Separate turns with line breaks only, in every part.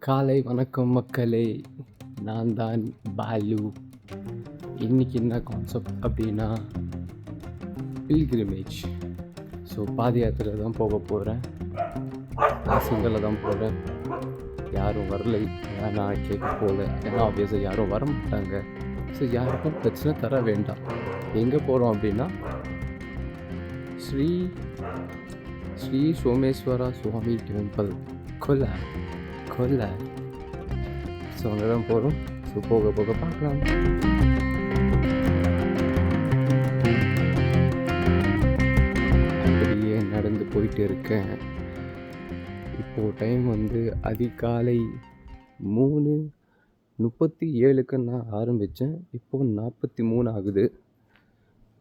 காலை வணக்கம் மக்களே. நான் தான் பாலு. இன்னைக்கு என்ன கான்செப்ட் அப்படின்னா பில்கிரிமேஜ். ஸோ பாத யாத்திரை தான் போக போகிறேன். நான் சிங்கிளில் தான் போகிறேன். யாரும் வரலை, நான் கேட்க போகல. ஏன்னா ஆப்வியஸாக யாரும் வர மாட்டாங்க. ஸோ யாருக்கும் பிரச்சனை தர வேண்டாம். எங்கே போகிறோம் அப்படின்னா ஸ்ரீ ஸ்ரீ சோமேஸ்வரா சுவாமி டெம்பிள் கொல்ல. ஸோ அங்கே தான் போகிறோம். ஸோ போக போக பார்க்கலாம். அப்படியே நடந்து போயிட்டு இருக்கேன். இப்போது டைம் வந்து அதிகாலை 3:37க்கு நான் ஆரம்பித்தேன். இப்போது 43 ஆகுது.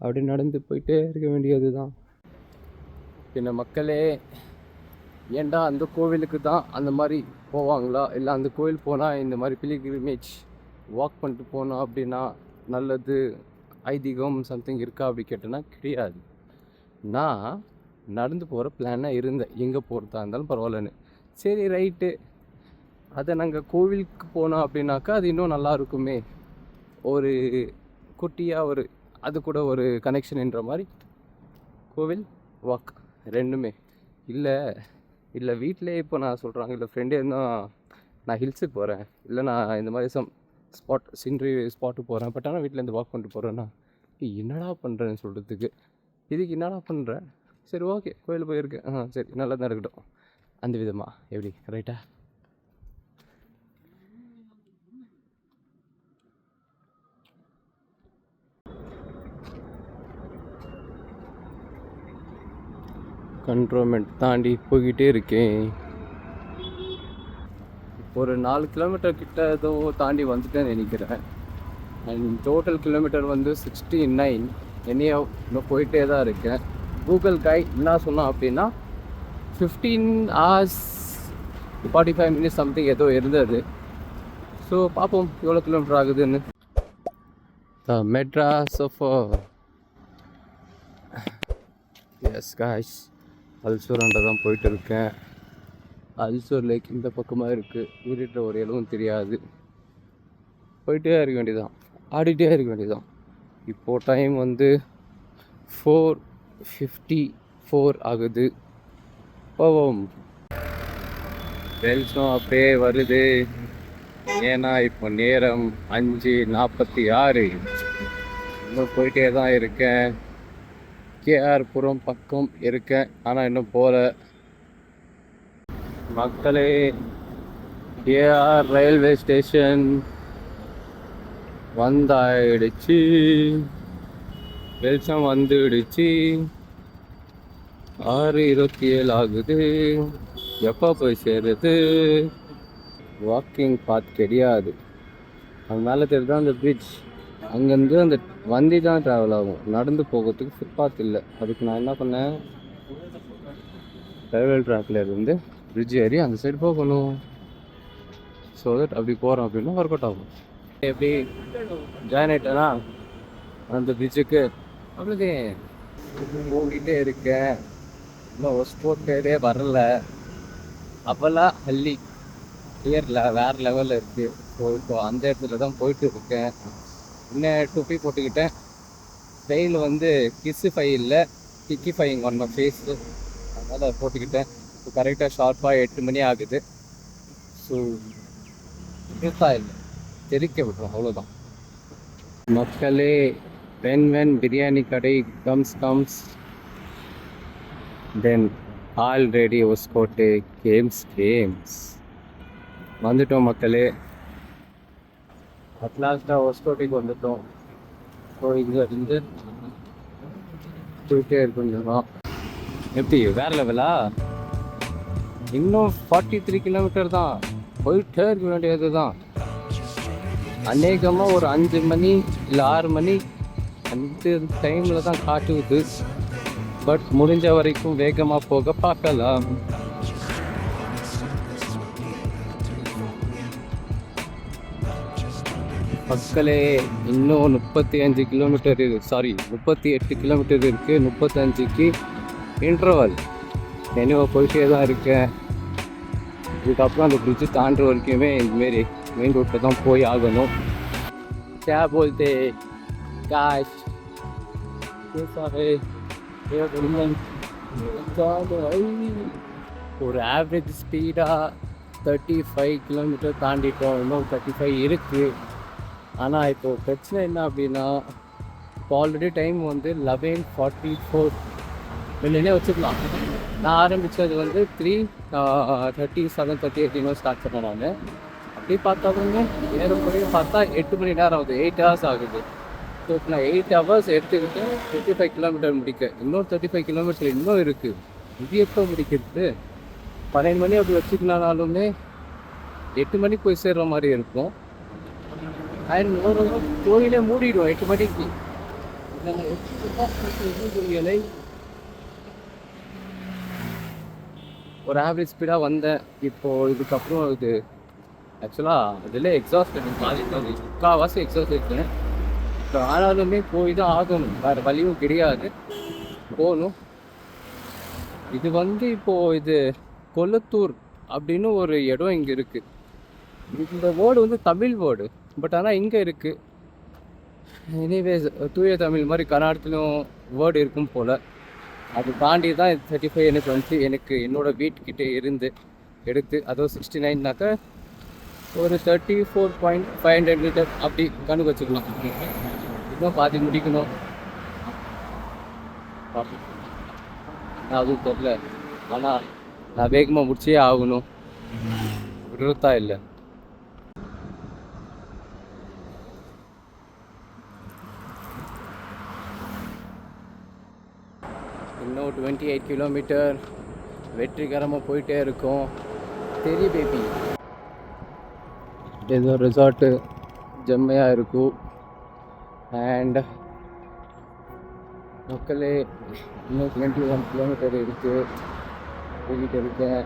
அப்படி நடந்து போயிட்டே இருக்க வேண்டியது தான். பின்ன மக்களே, ஏன்டா அந்த கோவிலுக்கு தான் அந்த மாதிரி போவாங்களா, இல்லை அந்த கோவில் போனால் இந்த மாதிரி பில்கிரிமேஜ் வாக் பண்ணிட்டு போனோம் அப்படின்னா நல்லது, ஐதீகம் சம்திங் இருக்கா அப்படி கேட்டேன்னா கிடையாது. நான் நடந்து போகிற பிளானாக இருந்தேன், எங்கே போகிறதா இருந்தாலும் பரவாயில்லன்னு. சரி ரைட்டு, அதை நாங்கள் கோவிலுக்கு போனோம் அப்படின்னாக்கா அது இன்னும் நல்லா இருக்குமே, ஒரு குட்டியாக அது கூட ஒரு கனெக்ஷன்ன்ற மாதிரி கோவில் வாக் ரெண்டுமே. இல்லை வீட்டிலே இப்போ நான் சொல்கிறாங்க, இல்லை ஃப்ரெண்டே இருந்தால் நான் ஹில்ஸுக்கு போகிறேன், இல்லை நான் இந்த மாதிரி சீனரி ஸ்பாட்டுக்கு போகிறேன், பட் ஆனால் வீட்டிலேருந்து வாக் பண்ணிட்டு போகிறேன்னா என்னடா பண்ணுறேன்னு சொல்கிறதுக்கு, இதுக்கு என்னடா பண்ணுறேன், சரி ஓகே கோயில் போயிருக்கேன், சரி நல்லா தான் இருக்கட்டும், அந்த விதமாக எப்படி ரைட்டா? கண்ட்ரோன்மெண்ட் தாண்டி போய்கிட்டே இருக்கேன். ஒரு 4 கிலோமீட்டர் கிட்ட ஏதோ தாண்டி வந்துட்டேன்னு நினைக்கிறேன். அண்ட் டோட்டல் கிலோமீட்டர் வந்து 69. என்னையோ இன்னும் போயிட்டே தான் இருக்கேன். கூகுள் கைட் என்ன சொன்னோம் அப்படின்னா 15 hours 45 minutes சம்திங் ஏதோ இருந்தது. ஸோ பார்ப்போம் எவ்வளோ கிலோமீட்டர் ஆகுதுன்னு. மெட்ராஸ் ஆஃப் எஸ் காய்ஸ், அல்சூராண்ட தான் போயிட்டு இருக்கேன். அல்சூர் லேக் இந்த பக்கமாக இருக்குது. இருட்டுற ஒரு இலவும் தெரியாது. போயிட்டே இருக்க வேண்டியதான், ஆடிட்டே இருக்க வேண்டியதான். இப்போது டைம் வந்து 4:54 ஆகுது. போவோம். வெளிச்சம் அப்படியே வருது. ஏன்னா இப்போ நேரம் 5:46. இன்னும் போயிட்டே தான் இருக்கேன். கேஆர்புரம் பக்கம் இருக்கேன், ஆனால் இன்னும் போகல. மக்களே, கேஆர் ரயில்வே ஸ்டேஷன் வந்தாயிடுச்சு. வெளிச்சம் வந்துடுச்சு. 6:27 ஆகுது. எப்போ போய் சேருது? வாக்கிங் பாத் கிடையாது. அது மேலே தெரியுது அந்த பிரிட்ஜ். அங்கேருந்து அந்த வண்டி தான் ட்ராவல் ஆகும், நடந்து போகிறதுக்கு ஃபுட்பாத் இல்லை. அதுக்கு நான் என்ன பண்ணேன், ரயில்வே ட்ராக்ல இருந்து பிரிட்ஜ் ஏறி அந்த சைடு போகணும். ஸோ தட் அப்படி போகிறோம் அப்படின்னா ஒர்க் அவுட் ஆகும். எப்படி ஜாயின் ஆகிட்டேன்னா அந்த பிரிட்ஜுக்கு அப்படியே போகிட்டே இருக்கேன். இன்னும் ஒரு ஸ்போர்ட் கைடே வரல. அப்போல்லாம் ஹல்லி கிளியரில் வேறு லெவலில் இருக்குது. ஸோ இப்போ அந்த இடத்துல தான் போயிட்டு இருக்கேன். இன்னும் டொப்பி போட்டுக்கிட்டேன். வெயில் வந்து கிஸ்ஸிஃபை இல்லை, கிக்கிஃபைங் ஒன் ஃபேஸு, அதனால் அதை போட்டுக்கிட்டேன். இப்போ கரெக்டாக ஷார்ப்பாக 8 மணி ஆகுது. ஸோ இருட்டா இல்லை, தெரிக்க விட்டுரும், அவ்வளோதான். மக்களே, வென் பிரியாணி கடை கம்ஸ் தென் ஆல்ரெடி ஒஸ்கோட்டே கேம்ஸ் வந்துட்டோம் மக்களே. அட்லாஸ்டாக ஒஸ்கோட்டைக்கு வந்துட்டோம். ஸோ இங்கே இருந்து போயிட்டே இருக்கணும். எப்படி வேறு லெவலா? இன்னும் 43 கிலோமீட்டர் தான். போயிட்டே இருக்க வேண்டியது தான். அநேகமாக ஒரு 5 மணி இல்லை 6 மணி அந்த டைமில் தான் காட்டுது. பட் முடிஞ்ச வரைக்கும் வேகமாக போக பார்க்கலாம். மக்களே, இன்னும் 38 கிலோமீட்டர் 38 கிலோமீட்டர் இருக்குது. 35க்கு இன்டர்வல். நினைவாக போயிட்டே தான் இருக்கேன். இதுக்கப்புறம் அந்த பிரிட்ஜு தாண்டுற வரைக்குமே இதுமாரி மெயின் ரோட்டில் தான் போய் ஆகணும். क्या बोलते काश ஒரு ஆவரேஜ் ஸ்பீடாக 35 கிலோமீட்டர் தாண்டிட்டோம். இன்னும் 35 இருக்குது. ஆனால் இப்போது பிரச்சனை என்ன அப்படின்னா, இப்போ ஆல்ரெடி டைம் வந்து 11:44 வெளியே வச்சுக்கலாம். நான் ஆரம்பித்தது வந்து 3:37 38 ஸ்டார்ட் பண்ணேன் நான். அப்படி பார்த்தாலுமே ஏறக்குறைய பார்த்தா 8 மணி நேரம் ஆகுது, 8 ஹவர்ஸ் ஆகுது. ஸோ இப்போ நான் 8 ஹவர்ஸ் எடுத்துக்கிட்டு 55 கிலோமீட்டர் முடிக்க, இன்னும் 35 கிலோமீட்டர் இன்னும் இருக்குது. இது எப்போ முடிக்கிறது? 12 மணி அப்படி வச்சுக்கலானாலுமே 8 மணிக்கு போய் சேர்ற மாதிரி இருக்கும். அண்ட் கோயிலே மூடிடும் 8 மணிக்கு. புரியலை. ஒரு ஆவரேஜ் ஸ்பீடாக வந்தேன். இப்போது இதுக்கப்புறம் இது ஆக்சுவலாக இதில் எக்ஸாஸ்ட் முக்கால்வாசி எக்ஸாஸ்ட் இருக்குன்னு. இப்போ ஆனாலுமே போய் தான் ஆகணும், வேறு வழியும் கிடையாது, போகணும். இது வந்து இப்போது இது கொளத்தூர் அப்படின்னு ஒரு இடம் இங்கே இருக்குது. இந்த வேர்டு வந்து தமிழ் வேர்டு, பட் ஆனால் இங்கே இருக்குது. எனிவேஸ் தூய தமிழ் மாதிரி கர்நாடகத்துலையும் வேர்டு இருக்கும் போல். அது தாண்டி தான் 35 எனக்கு வந்துச்சு. எனக்கு என்னோடய வீட்டுக்கிட்டே இருந்து எடுத்து அதுவும் 69னாக்கா ஒரு 34.500 மீட்டர் அப்படி கணக்கு வச்சுக்கலாம். இன்னும் பாதி முடிக்கணும். அதுவும் தெரியல, ஆனால் நான் வேகமாக முடிச்சே ஆகணும், விருத்தா இல்லை. இன்னும் 28 கிலோமீட்டர் வெற்றிகரமாக போயிட்டே இருக்கோம். தெரிய பேபி ஏதோ ரிசார்ட்டு ஜம்மையாக இருக்கும். அண்ட் மக்களே இன்னும் 21 கிலோமீட்டர் இருக்குது, போய்கிட்டு இருக்கேன்.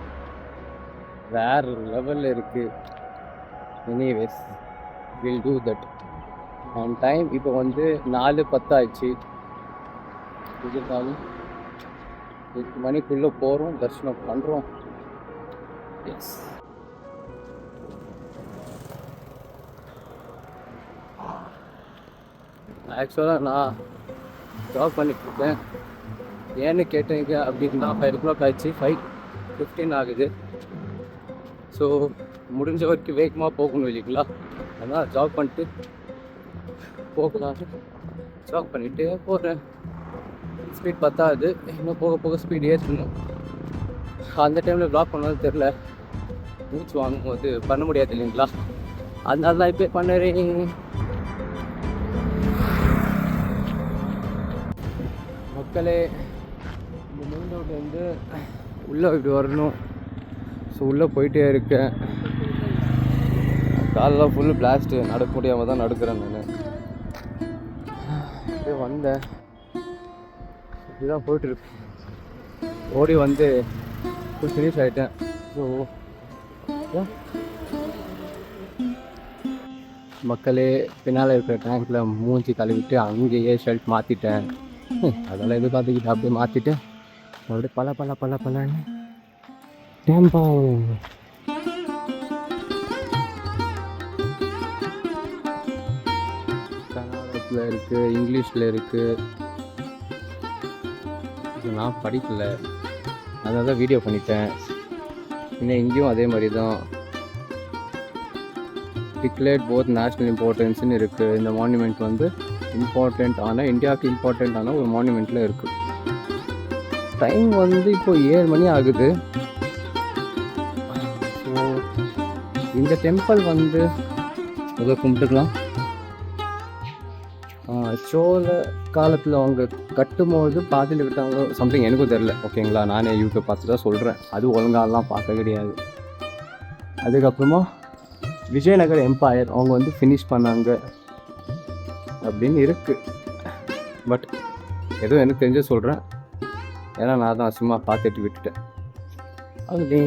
வேறு லெவலில் இருக்குது. Anyways will do that. And time இப்போ வந்து 4:10 ஆயிடுச்சு. இருந்தாலும் 8 மணிக்குள்ளே போகிறோம், தரிசனம் பண்ணுறோம். எஸ், ஆக்சுவலாக நான் ஜாப் பண்ணிட்டுருக்கேன். ஏன்னு கேட்டீங்க அப்படின்னா 5 o'clock ஆயிடுச்சு, 5:15 ஆகுது. ஸோ முடிஞ்ச வரைக்கும் வேகமாக போகணும் இல்லைங்களா? அதனால் ஜாப் பண்ணிட்டு போகலான்னு ஜாப் பண்ணிவிட்டு போகிறேன். ஸ்பீட் பத்தாது, இன்னும் போக போக ஸ்பீட் ஏற்றணும். அந்த டைமில் ப்ளாக் பண்ணாலும் தெரில, மூச்சு வாங்கும்போது பண்ண முடியாது இல்லைங்களா? அதனால தான் இப்போ பண்ணுறேன். மக்களே, இந்த மெயின் ரோடு வந்து உள்ளே இப்படி வரணும். ஸோ உள்ளே போயிட்டே இருக்கேன். காலெலாம் ஃபுல்லு பிளாஸ்ட்டு, நடக்க முடியாமல் தான் நடக்கிறேன் நான். அப்படியே வந்தேன், இப்படிதான் போயிட்டுருக்கு. ஓடி வந்து ஃபுல் ஃபினிஷ் ஆகிட்டேன். ஸோ மக்களே, பின்னால் இருக்கிற டேங்க்கில் மூஞ்சி கழுவிட்டு அங்கேயே ஷர்ட் மாற்றிட்டேன். அதெல்லாம் எது பார்த்துக்கிட்டு அப்படியே மாற்றிட்டு அப்படியே பலன்னு டேம்பா. கன்னடத்தில் இருக்குது, இங்கிலீஷில் இருக்குது. இது நான் படிக்கல, அதனால தான் வீடியோ பண்ணிட்டேன். இன்னும் இங்கேயும் அதே மாதிரி தான் டிக்ளேர்ட் போத் நேஷ்னல் இம்பார்ட்டன்ஸ்னு இருக்குது. இந்த மான்யூமெண்ட் வந்து இம்பார்ட்டண்ட் ஆனால் இந்தியாவுக்கு இம்பார்ட்டண்ட்டான ஒரு மான்யூமெண்ட்டில் இருக்குது. டைம் வந்து இப்போது 7 மணி ஆகுது. ஸோ இந்த டெம்பிள் வந்து இதை கும்பிட்டுக்கலாம். சோழ காலத்தில் அவங்க கட்டும்போது பாதியில் விட்டாங்க சம்திங், எனக்கும் தெரில. ஓகேங்களா, நானே யூடியூப் பார்த்து தான் சொல்கிறேன். அது ஒழுங்காலாம் பார்க்க கிடையாது. அதுக்கப்புறமா விஜயநகர் எம்பையர் அவங்க வந்து ஃபினிஷ் பண்ணாங்க அப்படின்னு இருக்குது. பட் ஏதோ எனக்கு தெரிஞ்ச சொல்கிறேன், ஏன்னா நான் தான் சும்மா பார்த்துட்டு விட்டுட்டேன். அது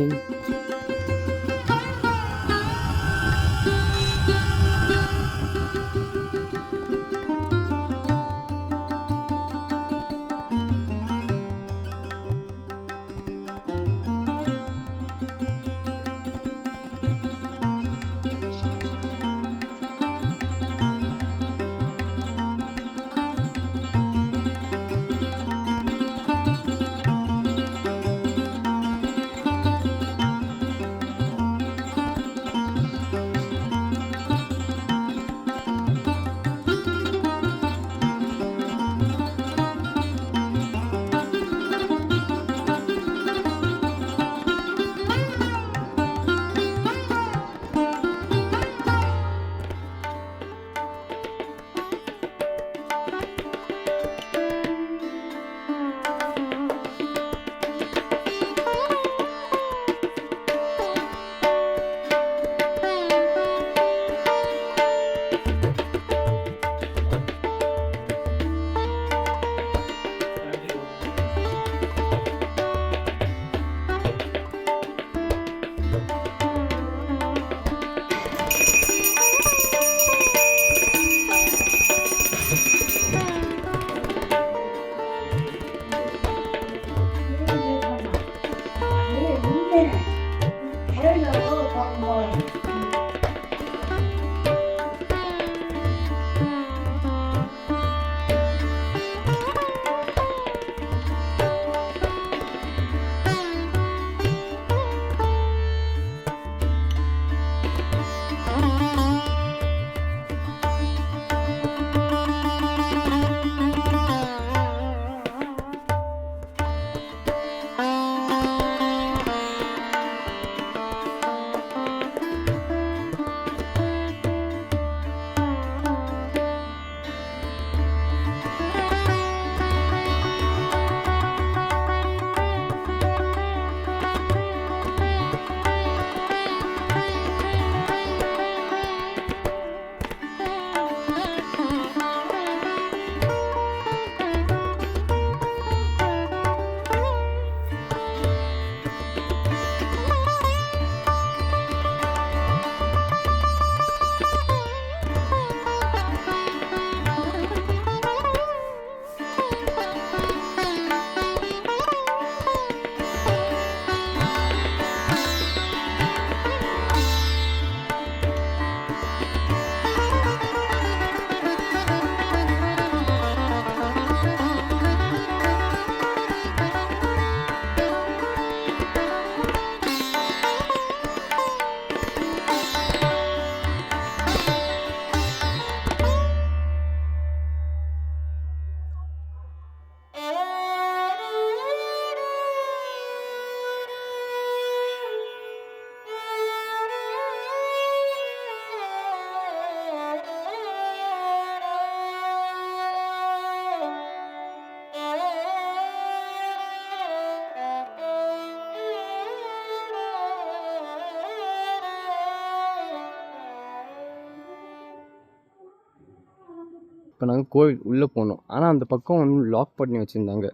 இப்போ நாங்கள் கோவில் உள்ளே போனோம். ஆனால் அந்த பக்கம் ஒன்றும் லாக் பண்ணி வச்சுருந்தாங்க.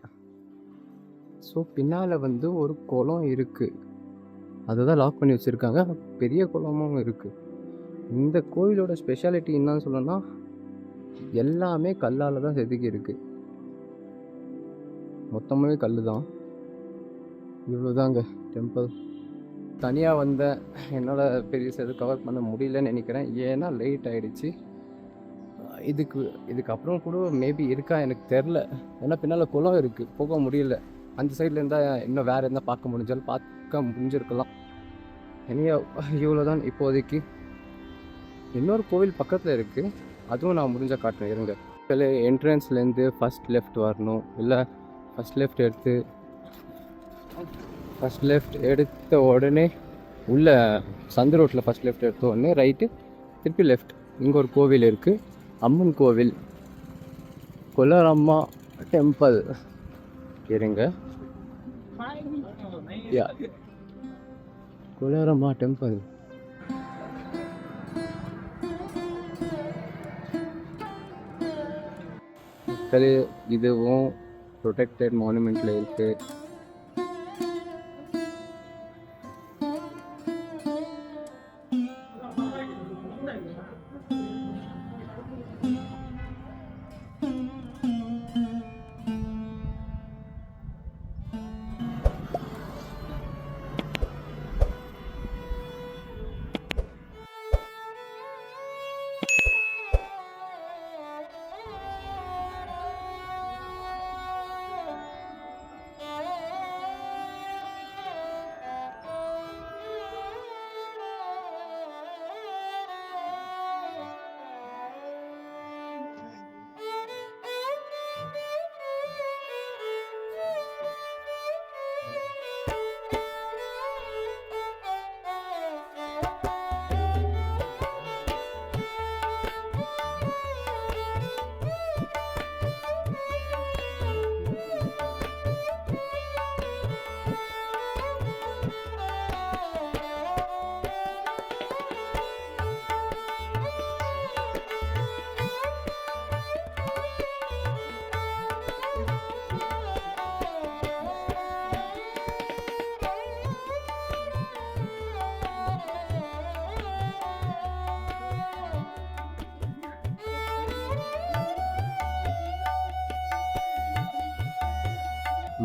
ஸோ பின்னால் வந்து ஒரு குளம் இருக்குது, அதை தான் லாக் பண்ணி வச்சுருக்காங்க. பெரிய குளமும் இருக்குது. இந்த கோவிலோட ஸ்பெஷாலிட்டி என்னன்னு சொல்லணும்னா, எல்லாமே கல்லால் தான் செதுக்கி இருக்குது. மொத்தமாகவே கல் தான். இவ்வளோதாங்க டெம்பிள். தனியாக வந்த என்னால் பெரிய இது கவர் பண்ண முடியலன்னு நினைக்கிறேன். ஏன்னா லேட் ஆகிடுச்சு. இதுக்கப்புறம் கூட மேபி இருக்கா எனக்கு தெரில. ஏன்னா பின்னால் குளம் இருக்குது, போக முடியல. அந்த சைடில் இருந்தால் இன்னும் வேறு இருந்தால் பார்க்க முடிஞ்சாலும் பார்க்க முடிஞ்சிருக்கலாம். இனியா இவ்வளோ தான் இப்போதைக்கு. இன்னொரு கோவில் பக்கத்தில் இருக்குது, அதுவும் நான் முடிஞ்சால் காட்டுறேன் இருங்க. என்ட்ரன்ஸ்லேருந்து ஃபஸ்ட் லெஃப்ட் வரணும். இல்லை ஃபஸ்ட் லெஃப்ட் எடுத்த உடனே உள்ள சந்து ரோட்டில் ஃபஸ்ட் லெஃப்ட் எடுத்த உடனே ரைட்டு, திருப்பி லெஃப்ட். இங்கே ஒரு கோவில் இருக்குது, அம்மன் கோவில், கொலரம்மா டெம்பிள். இருங்க, கொலரம்மா டெம்பிள். இதுவும் ப்ரொடெக்டட் மானுமெண்ட்டில் இருக்குது.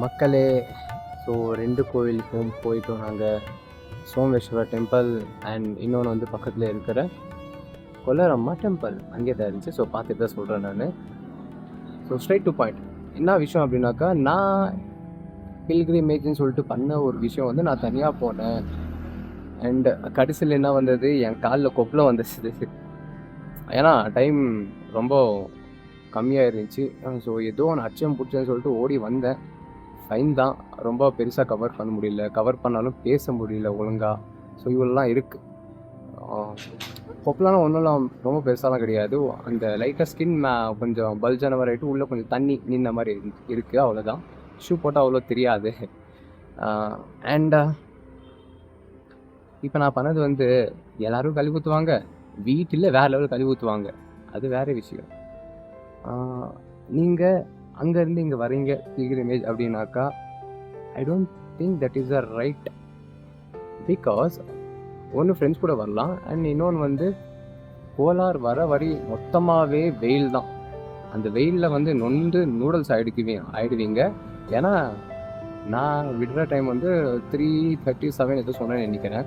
மக்களே, ஸோ 2 கோவிலுக்கும் போயிட்டோம் நாங்கள். சோமேஸ்வரா டெம்பிள் அண்ட் இன்னொன்று வந்து பக்கத்தில் இருக்கிற கொலரம்மா டெம்பிள், அங்கே தான் இருந்துச்சு. ஸோ பார்த்துட்டு தான் சொல்கிறேன் நான். So straight to point. என்ன விஷயம் அப்படின்னாக்கா, நான் பில்கிரிமேஜ்னு சொல்லிட்டு பண்ண ஒரு விஷயம் வந்து நான் தனியாக போனேன். அண்ட் கடைசியில் என்ன வந்தது, என் காலில் கொப்பில் வந்துச்சு. ஏன்னா டைம் ரொம்ப கம்மியாக இருந்துச்சு. ஸோ ஏதோ ஒன்று அச்சம் பிடிச்சேன்னு சொல்லிட்டு ஓடி வந்தேன். ஃபைன் தான், ரொம்ப பெருசாக கவர் பண்ண முடியல. கவர் பண்ணாலும் பேச முடியல ஒழுங்காக. ஸோ இவ்வளோலாம் இருக்குது. கொப்பலாம் ஒன்றும் ரொம்ப பெருசாலாம் கிடையாது. அந்த லைட்டாக ஸ்கின் கொஞ்சம் பல்ஜான மாதிரி ஆகிட்டு உள்ளே கொஞ்சம் தண்ணி நின்ன மாதிரி இருக்குது, அவ்வளோதான். ஷூ போட்டால் அவ்வளோ தெரியாது. அண்ட் இப்போ நான் பண்ணது வந்து, எல்லோரும் கழுவி ஊற்றுவாங்க, வீட்டில் வேறு லெவலில் கழுவி ஊற்றுவாங்க, அது வேறு விஷயம். நீங்கள் அங்கேருந்து இங்கே வரீங்க பில்கிரிமேஜ் அப்படின்னாக்கா, I don't think that is the right. Because ஒன்று ஃப்ரெண்ட்ஸ் கூட வரலாம், அண்ட் இன்னொன்று வந்து கோலார் வர வரி மொத்தமாகவே வெயில் தான். அந்த வெயிலில் வந்து நொந்து நூடுல்ஸ் ஆகிடுவீங்க. ஏன்னா நான் விடுற டைம் வந்து 3:37 எதுவும் சொன்னேன்னு நினைக்கிறேன்.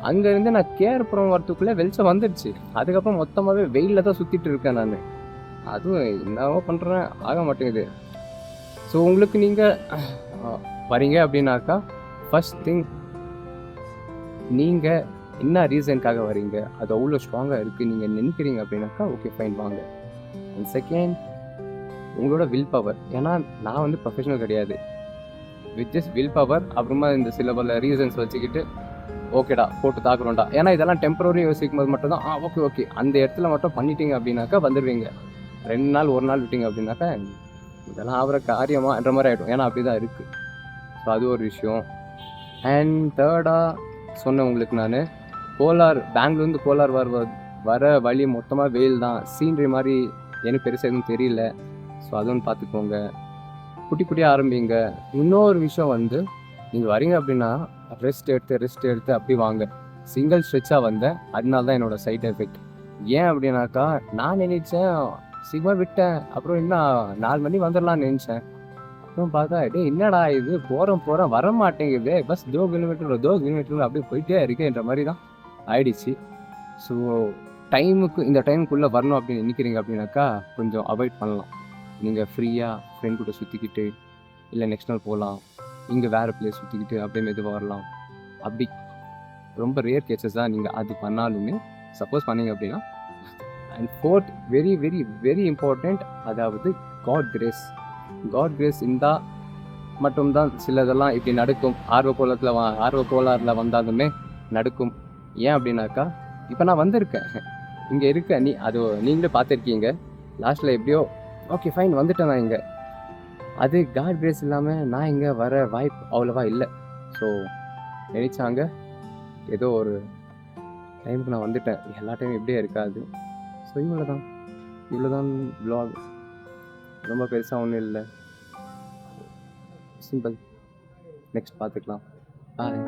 அங்கேருந்து நான் கேர்புரம் வரத்துக்குள்ளே வெளிச்சம் வந்துடுச்சு. அதுக்கப்புறம் மொத்தமாகவே வெயிலில் தான் சுற்றிட்டு இருக்கேன் நான். அதுவும் என்னவோ பண்ணுறேன், ஆக மாட்டேங்குது. ஸோ உங்களுக்கு நீங்கள் வரீங்க அப்படின்னாக்கா, ஃபர்ஸ்ட் திங், நீங்கள் என்ன ரீசனுக்காக வரீங்க, அது அவ்வளோ ஸ்ட்ராங்காக இருக்குது நீங்கள் நினைக்கிறீங்க அப்படின்னாக்கா, ஓகே ஃபைன் வாங்க. அண்ட் செகண்ட், உங்களோட வில் பவர். ஏன்னா நான் வந்து ப்ரொஃபஷனல் கிடையாது. வித் ஜஸ்ட் வில் பவர், அப்புறமா இந்த சில பல ரீசன்ஸ் வச்சுக்கிட்டு ஓகேடா போட்டு தாக்குறோம்டா. ஏன்னா இதெல்லாம் டெம்பரரி யோசிக்கும் போது மட்டும் தான் ஓகே அந்த இடத்துல மட்டும் பண்ணிட்டீங்க அப்படின்னாக்கா வந்துடுவீங்க. 2 நாள் 1 நாள் விட்டீங்க அப்படின்னாக்கா இதெல்லாம் ஆகிற காரியமான்ற மாதிரி ஆகிடும். ஏன்னா அப்படி தான் இருக்குது. ஸோ அது ஒரு விஷயம். அண்ட் தேர்டாக சொன்னேன் உங்களுக்கு நான், பெங்களூர்லேருந்து கோலார் வர வழி மொத்தமாக வெயில் தான். சீனரி மாதிரி எனக்கு பெருசாக எதுவும் தெரியல. ஸோ அதுவும் பார்த்துக்கோங்க. குட்டி குட்டியாக ஆரம்பிங்க. இன்னொரு விஷயம் வந்து நீங்கள் வரீங்க அப்படின்னா ரெஸ்ட் எடுத்து அப்படி வாங்க. சிங்கிள் ஸ்ட்ரெச்சாக வந்தேன். அதனால தான் என்னோடய சைட் எஃபெக்ட். ஏன் அப்படின்னாக்கா நான் நினைச்சேன் சீக்கிரமாக விட்டேன். அப்புறம் இன்னும் 4 மணி வந்துடலான்னு நினச்சேன். அப்புறம் பார்த்தா என்னடா இது போகிறோம் வர மாட்டேங்குது. பஸ் 2 கிலோமீட்டர் அப்படியே போயிட்டே இருக்கேன்ற மாதிரி தான் ஆயிடுச்சு. ஸோ இந்த டைமுக்குள்ளே வரணும் அப்படின்னு நினைக்கிறீங்க அப்படின்னாக்கா கொஞ்சம் அவாய்ட் பண்ணலாம். நீங்கள் ஃப்ரீயாக ஃப்ரெண்ட் கூட சுற்றிக்கிட்டு இல்லை நெக்ஸ்ட் நாள் போகலாம். இங்கே வேறு பிளேஸ் சுற்றிக்கிட்டு அப்படியே மெதுவாக வரலாம். அப்படி ரொம்ப ரேர் கேசஸ் தான் நீங்கள் அது பண்ணாலுமே. சப்போஸ் பண்ணீங்க அப்படின்னா. And fourth very very very important, அதாவது காட் கிரேஸ் இருந்தால் மட்டும்தான் சிலதெல்லாம் இப்படி நடக்கும். ஆர்வ கோளாறில் வந்தாலுமே நடக்கும். ஏன் அப்படின்னாக்கா இப்போ நான் வந்திருக்கேன், இங்கே இருக்க அது நீங்களே பார்த்துருக்கீங்க. லாஸ்ட்டில் எப்படியோ ஓகே ஃபைன் வந்துட்டேன் நான் இங்கே. அது காட் கிரேஸ் இல்லாமல் நான் இங்கே வர வாய்ப்பு அவ்வளோவா இல்லை. ஸோ நினைச்சாங்க ஏதோ ஒரு டைமுக்கு நான் வந்துட்டேன். எல்லா டைமும் எப்படியே இருக்காது. ஸோ இவ்வளோதான் vlog. ரொம்ப பெருசாக ஒன்றும் இல்லை, சிம்பிள். நெக்ஸ்ட் பார்த்துக்கலாம். பாய்.